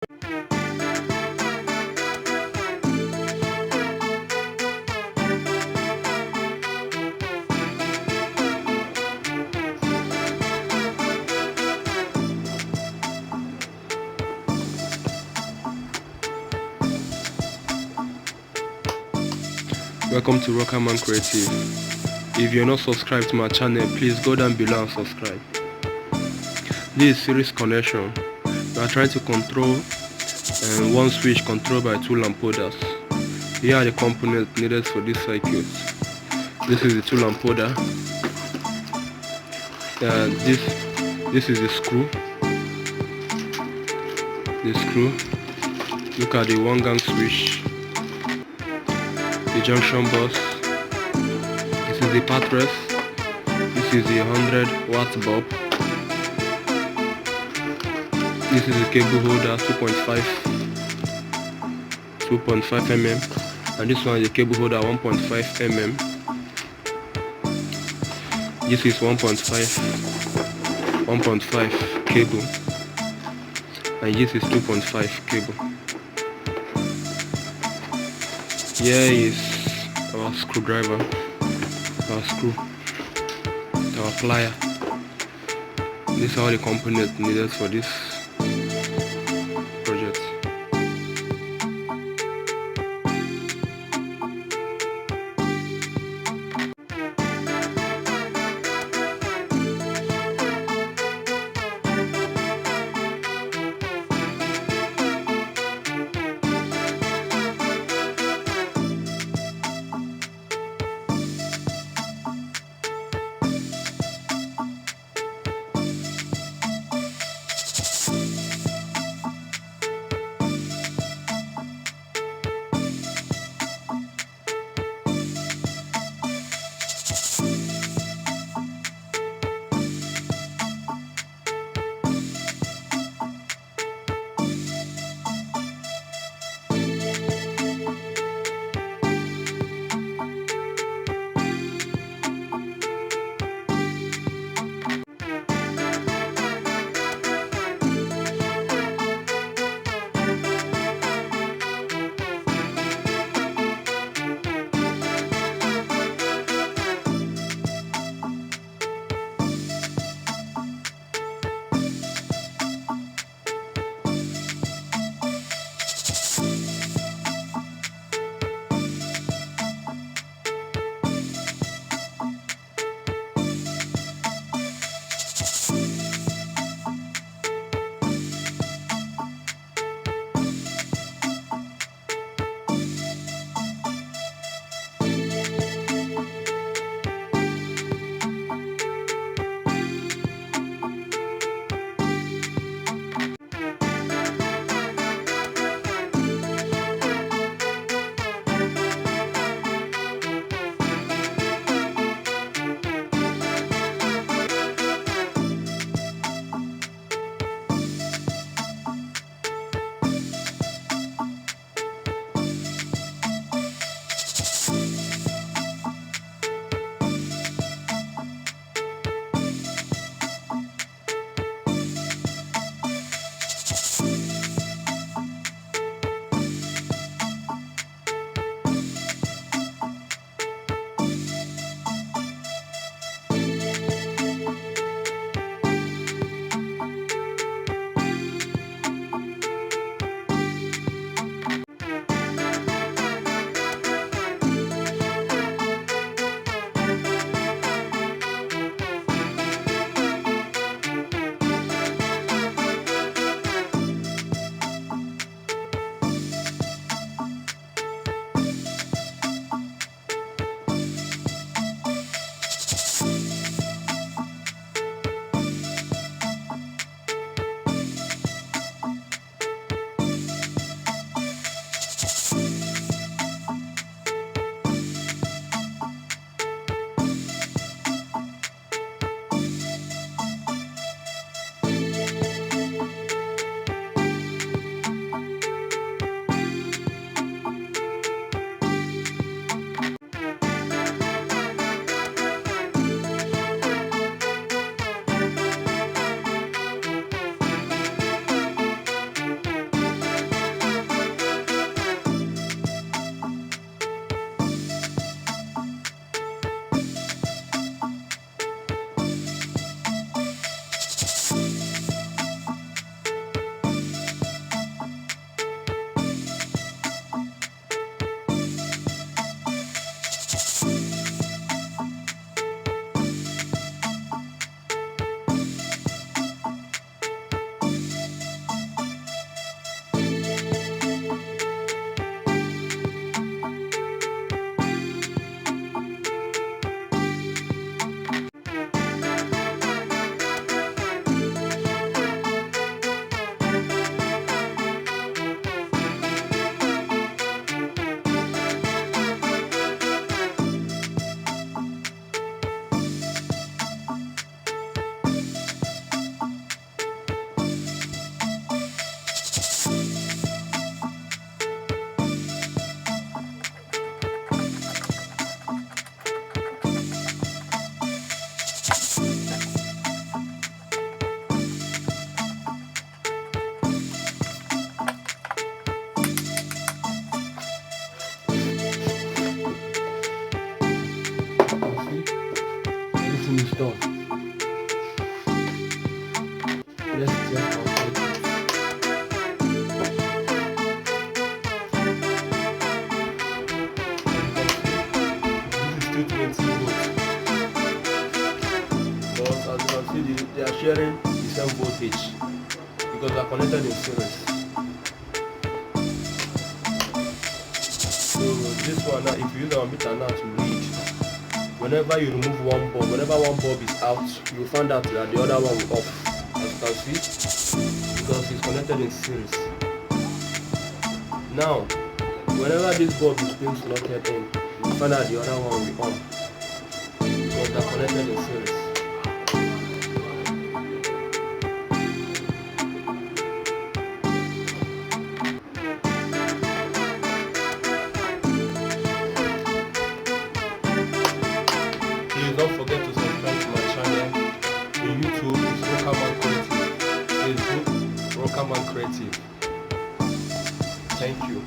Welcome to Rockerman Creative. If you're not subscribed to my channel, please go down below and subscribe. This is series connection. We are trying to control one switch controlled by two lamp holders. Here are the components needed for this circuit. This is the two lamp holder. This is the screw. Look at the one gang switch. The junction box. This is the path rest. This is the 100-watt bulb. This is the cable holder 2.5 mm, and this one is the cable holder 1.5 mm. This is 1.5 cable, and this is 2.5 cable. Here is our screwdriver, our screw, our plier. These are all the components needed for this project. sharing the same voltage because they are connected in series. So this one now, if you use our meter now to read, whenever you remove one bulb, whenever one bulb is out, you find out that the other one will off, as you can see, because it's connected in series. Now, whenever this bulb is being slotted in, you find out the other one will on, because they are connected in series. Please don't forget to subscribe to my channel. In YouTube is Rockerman Creative. Facebook Rockerman Creative. Thank you.